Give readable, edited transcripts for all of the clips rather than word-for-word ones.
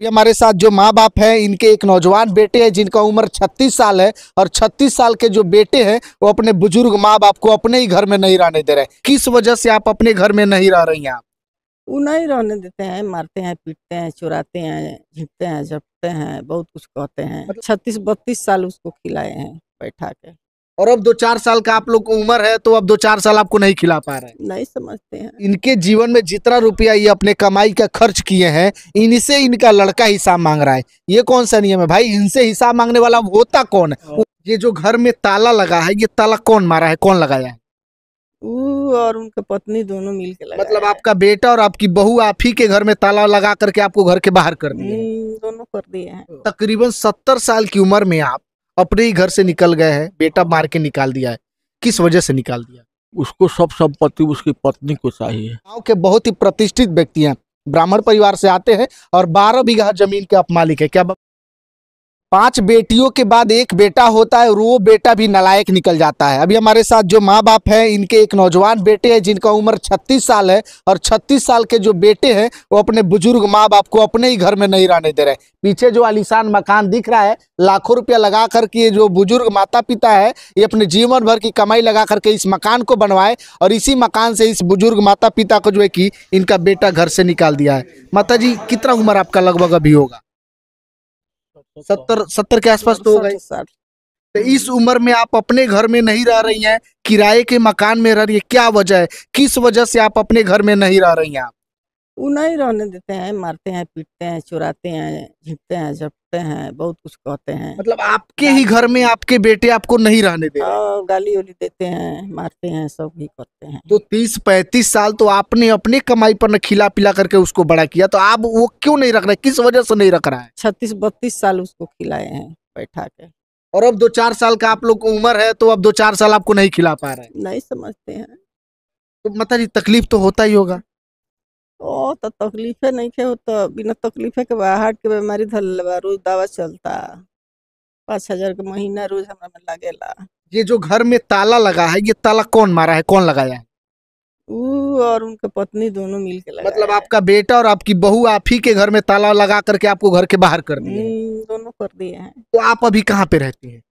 ये हमारे साथ जो माँ बाप हैं, इनके एक नौजवान बेटे हैं जिनका उम्र 36 साल है और 36 साल के जो बेटे हैं वो अपने बुजुर्ग माँ बाप को अपने ही घर में नहीं रहने दे रहे। किस वजह से आप अपने घर में नहीं रह रही हैं आप? वो नहीं रहने देते हैं, मारते हैं, पीटते हैं, चुराते हैं, झिपते हैं, झपटे हैं, बहुत कुछ कहते हैं। 36-32 साल उसको खिलाए हैं बैठा के। और अब 2-4 साल का आप लोग को उम्र है तो अब 2-4 साल आपको नहीं खिला पा रहे हैं। नहीं समझते हैं। इनके जीवन में जितना रुपया ये अपने कमाई का खर्च किए हैं, इनसे इनका लड़का हिसाब मांग रहा है। ये कौन सा नियम है भाई? इनसे हिसाब मांगने वाला होता कौन है? ये जो घर में ताला लगा है, ये ताला कौन मारा है, कौन लगाया है? वो और उनके पत्नी दोनों मिल के लगाए मतलब हैं। आपका बेटा और आपकी बहू आप ही के घर में ताला लगा करके आपको घर के बाहर कर दिए हैं। दोनों कर दिए हैं। तकरीबन 70 साल की उम्र में आप अपने ही घर से निकल गए हैं, बेटा मार के निकाल दिया है। किस वजह से निकाल दिया? उसको सब संपत्ति उसकी पत्नी को चाहिए। गांव के बहुत ही प्रतिष्ठित व्यक्ति हैं, ब्राह्मण परिवार से आते हैं और 12 बीघा जमीन के आप मालिक है। क्या 5 बेटियों के बाद एक बेटा होता है और वो बेटा भी नालायक निकल जाता है। अभी हमारे साथ जो माँ बाप हैं, इनके एक नौजवान बेटे हैं जिनका उम्र 36 साल है और 36 साल के जो बेटे हैं वो अपने बुजुर्ग माँ बाप को अपने ही घर में नहीं रहने दे रहे। पीछे जो आलीशान मकान दिख रहा है, लाखों रुपया लगा करके जो बुजुर्ग माता पिता है, ये अपने जीवन भर की कमाई लगा करके इस मकान को बनवाए और इसी मकान से इस बुजुर्ग माता पिता को जो है कि इनका बेटा घर से निकाल दिया है। माता जी, कितना उम्र आपका लगभग अभी होगा? 70 के आसपास तो होगा। 60। तो इस उम्र में आप अपने घर में नहीं रह रही हैं, किराए के मकान में रह रही है। क्या वजह है? किस वजह से आप अपने घर में नहीं रह रही हैं आप? वो नहीं रहने देते हैं, मारते हैं, पीटते हैं, चुराते हैं, झिपते हैं, झपटे हैं, बहुत कुछ कहते हैं। मतलब आपके ही घर में आपके बेटे आपको नहीं रहने दे रहे? और गाली उली देते हैं, मारते हैं, सब भी करते हैं। तो 30-35 साल तो आपने अपने कमाई पर न खिला पिला करके उसको बड़ा किया, तो आप वो क्यों नहीं रख रहे? किस वजह से नहीं रख रहा है? 36-32 साल उसको खिलाए हैं बैठा के। और अब 2-4 साल का आप लोग को उम्र है तो अब 2-4 साल आपको नहीं खिला पा रहे हैं। नहीं समझते हैं। तो माता जी, तकलीफ तो होता ही होगा। ओ तो तकलीफे नहीं के हो तो बिना तकलीफे के हार्ट के बीमारी धरल बा, रोज दवा चलता। 5,000 के महीना रोज हमरा में लागेला। ये जो घर में ताला लगा है, ये ताला कौन मारा है, कौन लगाया है? वो और उनके पत्नी दोनों मिल के लगाए मतलब हैं। आपका बेटा और आपकी बहू आप ही के घर में ताला लगा करके आपको घर के बाहर कर दिए हैं। दोनों कर दिए हैं। तो आप अभी कहाँ पे रहते हैं?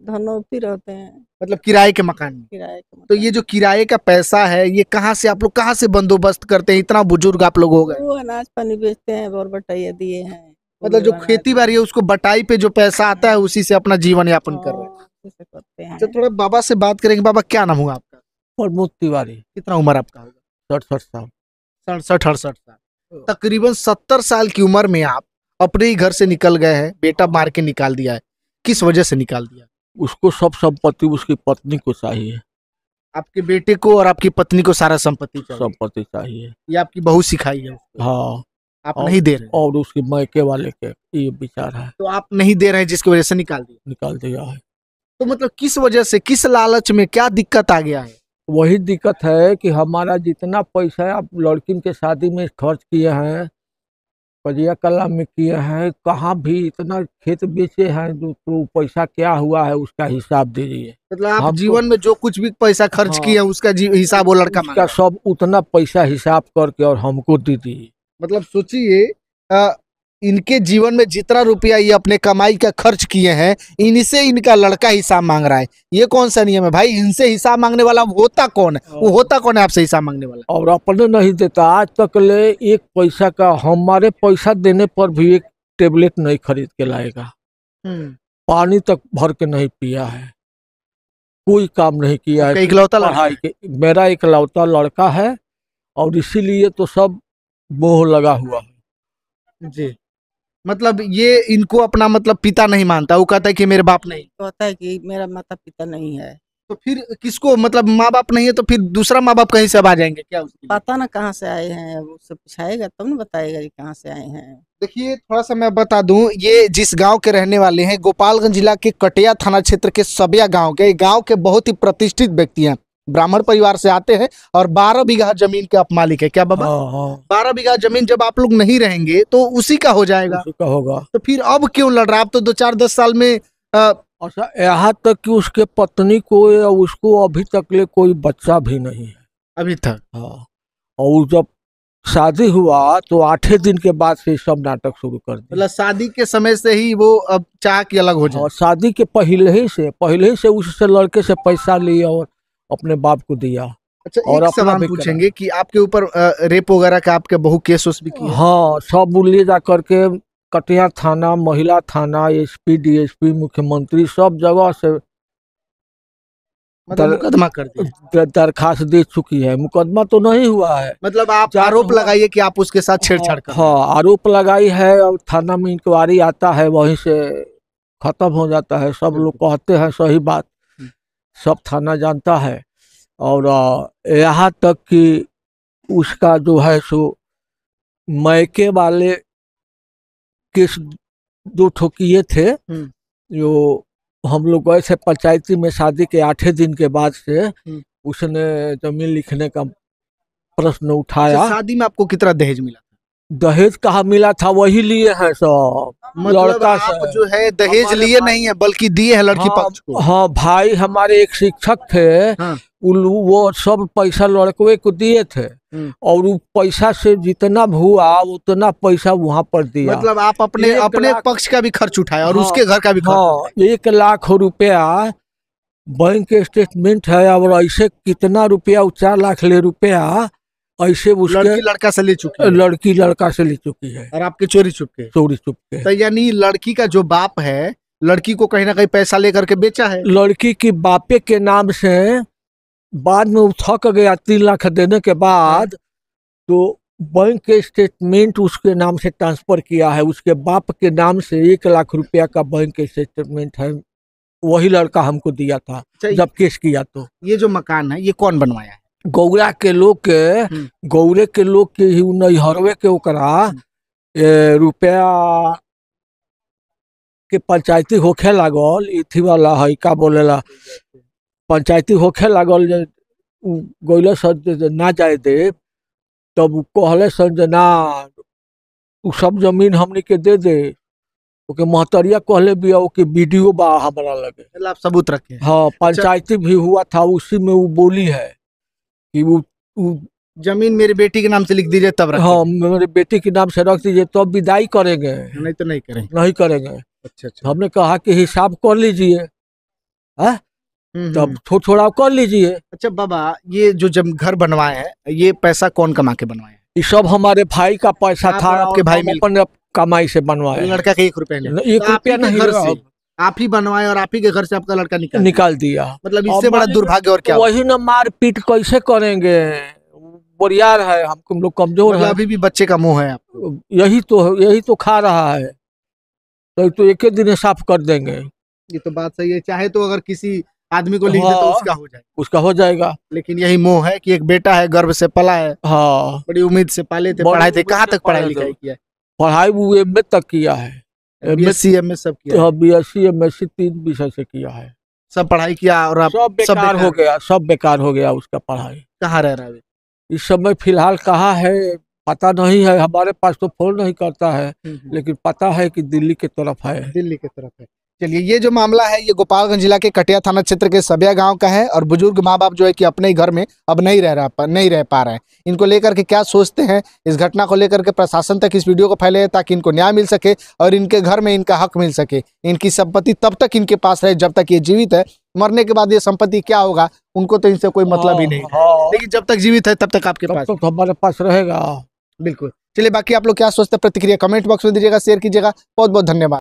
धनौती रहते हैं, मतलब किराए के मकान में। किराए के तो मकान। ये जो किराए का पैसा है, ये कहाँ से आप लोग कहाँ से बंदोबस्त करते हैं? इतना बुजुर्ग आप लोग हो गए। वो अनाज पानी बेचते हैं, और बटाइया दिए हैं। मतलब जो खेती बाड़ी है उसको बटाई पे जो पैसा आता है उसी से अपना जीवन यापन कर रहे हैं। ऐसे करते हैं। तो थोड़ा बाबा से बात करेंगे। बाबा, क्या नाम हुआ आपका? प्रमोद तिवारी। कितना उम्र आपका होगा? 67 साल। 67-68 साल। तकरीबन 70 साल की उम्र में आप अपने ही घर से निकल गए हैं, बेटा मार के निकाल दिया है। किस वजह से निकाल दिया? उसको सब संपत्ति उसकी पत्नी को चाहिए। आपके बेटे को और आपकी पत्नी को सारा संपत्ति चाहिए? संपत्ति चाहिए। ये आपकी बहू सिखाई है उसको? हाँ। आप नहीं दे रहे? और उसके मायके वाले के ये विचार है। तो आप नहीं दे रहे हैं जिसकी वजह से निकाल दिया? निकाल दिया है। तो मतलब किस वजह से, किस लालच में, क्या दिक्कत आ गया है? वही दिक्कत है कि हमारा जितना पैसा आप लड़की के शादी में खर्च किए हैं, परिया कला में किए हैं, कहाँ भी इतना खेत बेचे हैं, तो पैसा क्या हुआ है उसका हिसाब दीजिए। मतलब आप हमको- जीवन में जो कुछ भी पैसा खर्च हाँ। किया उसका हिसाब वो लड़का उसका मांगा। सब उतना पैसा हिसाब करके और हमको दे दिए। मतलब सोचिए, इनके जीवन में जितना रुपया ये अपने कमाई का खर्च किए हैं, इनसे इनका लड़का हिसाब मांग रहा है। ये कौन सा नियम है भाई? इनसे हिसाब मांगने वाला होता कौन है? वो होता कौन है आपसे हिसाब मांगने वाला? और अपने नहीं देता आज तक ले एक पैसा का। हमारे पैसा देने पर भी एक टेबलेट नहीं खरीद के लाएगा। पानी तक भर के नहीं पिया है, कोई काम नहीं किया है। इकलौता लड़का पढ़ाई के मेरा इकलौता लड़का है और इसीलिए तो सब मोह लगा हुआ है। जी। मतलब ये इनको अपना मतलब पिता नहीं मानता, वो कहता है कि मेरे बाप नहीं। कहता है कि मेरा माता पिता नहीं है। तो फिर किसको, मतलब माँ बाप नहीं है तो फिर दूसरा माँ बाप कहीं से अब आ जाएंगे क्या उसके लिए? पता ना कहाँ से आए हैं, उससे पूछाएगा तब ना बताएगा कि कहाँ से आए हैं। देखिए, थोड़ा सा मैं बता दूं, ये जिस गांव के रहने वाले हैं, गोपालगंज जिला के कटिया थाना क्षेत्र के सबिया गांव के, गांव के बहुत ही प्रतिष्ठित व्यक्ति हैं, ब्राह्मण परिवार से आते हैं और 12 बीघा जमीन के आप मालिक है। क्या बाबा? हाँ। 12 बीघा जमीन जब आप लोग नहीं रहेंगे तो उसी का हो जाएगा। उसी का होगा। तो फिर अब क्यों लड़ रहा? आप तो 2-4-10 साल में अच्छा, यहाँ तक कि उसके पत्नी को या उसको अभी तक ले कोई बच्चा भी नहीं है अभी तक। हाँ। और जब शादी हुआ तो 8 दिन के बाद से सब नाटक शुरू कर दिया। मतलब शादी के समय से ही वो अब चाह कि अलग हो जाए। और शादी के पहले ही से उससे लड़के से पैसा लिया और अपने बाप को दिया। अच्छा, और एक अपना सवाल भी पूछेंगे कि आपके ऊपर रेप वगैरह का आपके बहु केस उस भी किए? हाँ, सब ले जा करके कटिहार थाना, महिला थाना, एसपी, डीएसपी, मुख्यमंत्री सब जगह से मतलब मुकदमा कर दिया? दरखास्त दे चुकी है। मुकदमा तो नहीं हुआ है। मतलब आप जांच आरोप हुआ- लगाइए कि आप उसके साथ छेड़छाड़ कर रहे हैं। हाँ, आरोप लगाई है और थाना में इंक्वायरी आता है, वहीं से खत्म हो जाता है। सब लोग कहते हैं सही बात, सब थाना जानता है। और यहाँ तक कि उसका जो है सो मैके वाले केस 2 ठो किए थे। जो हम लोग गए थे पंचायती में शादी के 8 दिन के बाद से उसने जमीन लिखने का प्रश्न उठाया। अच्छा, शादी में आपको कितना दहेज मिला? दहेज कहाँ मिला था, वही लिए हैं सब। मतलब लड़का आप से जो है दहेज हमारे लिए नहीं है बल्कि दिए हैं लड़की पक्ष को। हाँ, भाई हमारे एक शिक्षक थे। हाँ। वो सब पैसा लड़के को दिए थे और वो पैसा से जितना हुआ उतना पैसा वहां पर दिया। मतलब आप अपने 1 पक्ष का भी खर्च उठाया और हाँ, उसके घर का भी खर्च हाँ, 1 लाख रुपया बैंक स्टेटमेंट है। और ऐसे कितना रुपया, 4 लाख ले रुपया ऐसे उसके लड़की लड़का से ले चुकी है। लड़की लड़का से ले चुकी है और आपके चोरी छुपके? चोरी चुपके। तो यानी लड़की का जो बाप है लड़की को कहीं ना कहीं पैसा लेकर के बेचा है। लड़की की बापे के नाम से बाद में वो थक गया 3 लाख देने के बाद, तो बैंक के स्टेटमेंट उसके नाम से ट्रांसफर किया है। उसके बाप के नाम से 1 लाख रुपया का बैंक के स्टेटमेंट है, वही लड़का हमको दिया था जब केस किया। तो ये जो मकान है ये कौन बनवाया है? गौरा के लोग के, गौरे के लोग के ही नैहरवे के ओकरा रुपया के पंचायती होखे लागल। इथी वाला है का बोलेला, पंचायती होखे लागल गौले सर ना जाए दे, तब कहले सर ना उ सब जमीन हमने के दे दे। ओके महतरिया कहले भी ओके वीडियो बा हमारा लगे। मतलब आप सबूत रखे? हाँ, पंचायती भी हुआ था, उसी में वो बोली है कि वो जमीन मेरी बेटी के नाम से लिख दीजिए तब रख। हाँ, मेरे बेटी के नाम से रख दीजिए तो विदाई करेंगे, नहीं तो नहीं करेंगे। नहीं करेंगे। अच्छा। हमने कहा कि हिसाब कर लीजिए, तब थोड़ा कर लीजिए। अच्छा बाबा, ये जो जब घर बनवाए हैं ये पैसा कौन कमा के बनवाए हैं? ये सब हमारे भाई का पैसा था, आपके भाई मिल अपने कमाई से बनवाए। लड़का के 1 रुपया नहीं? 1 रुपया नहीं, घर से आप ही बनवाए और आप ही के घर से आपका लड़का निकाल दिया। मतलब इससे बड़ा दुर्भाग्य और क्या? वही ना, मार पीट कैसे करेंगे, बोरियार है, हम लोग कमजोर है। अभी भी बच्चे का मुंह है आपको? यही तो खा रहा है, तो 1 दिन साफ कर देंगे। ये तो बात सही है, चाहे तो अगर किसी आदमी को लिख दे तो उसका हो जाएगा। लेकिन यही मोह है कि एक बेटा है, गर्भ से पला है। हाँ, बड़ी उम्मीद से पाले थे, पढ़ाए थे। कहाँ तक पढ़ाई लिखाई किया? पढ़ाई वो एमए तक किया है, BSc MA सब किया? हाँ, BSc MSc 3 विषय से किया है। सब पढ़ाई किया और अब सब बेकार हो गया, सब बेकार हो गया उसका पढ़ाई। कहाँ रह रहा है इस समय फिलहाल? कहाँ है पता नहीं है, हमारे पास तो फोन नहीं करता है, लेकिन पता है कि दिल्ली की तरफ है। दिल्ली की तरफ है। चलिए, ये जो मामला है ये गोपालगंज जिला के कटिया थाना क्षेत्र के सबिया गांव का है और बुजुर्ग माँ बाप जो है कि अपने ही घर में अब नहीं रह पा रहे हैं। इनको लेकर के क्या सोचते हैं, इस घटना को लेकर के प्रशासन तक इस वीडियो को फैले ताकि इनको न्याय मिल सके और इनके घर में इनका हक मिल सके। इनकी संपत्ति तब तक इनके पास रहे जब तक ये जीवित है। मरने के बाद ये संपत्ति क्या होगा उनको तो इनसे कोई मतलब ही नहीं है, लेकिन जब तक जीवित है तब तक आपके पास, तो हमारे पास रहेगा। बिल्कुल। चलिए, बाकी आप लोग क्या सोचते हैं प्रतिक्रिया कमेंट बॉक्स में दीजिएगा, शेयर कीजिएगा। बहुत बहुत धन्यवाद।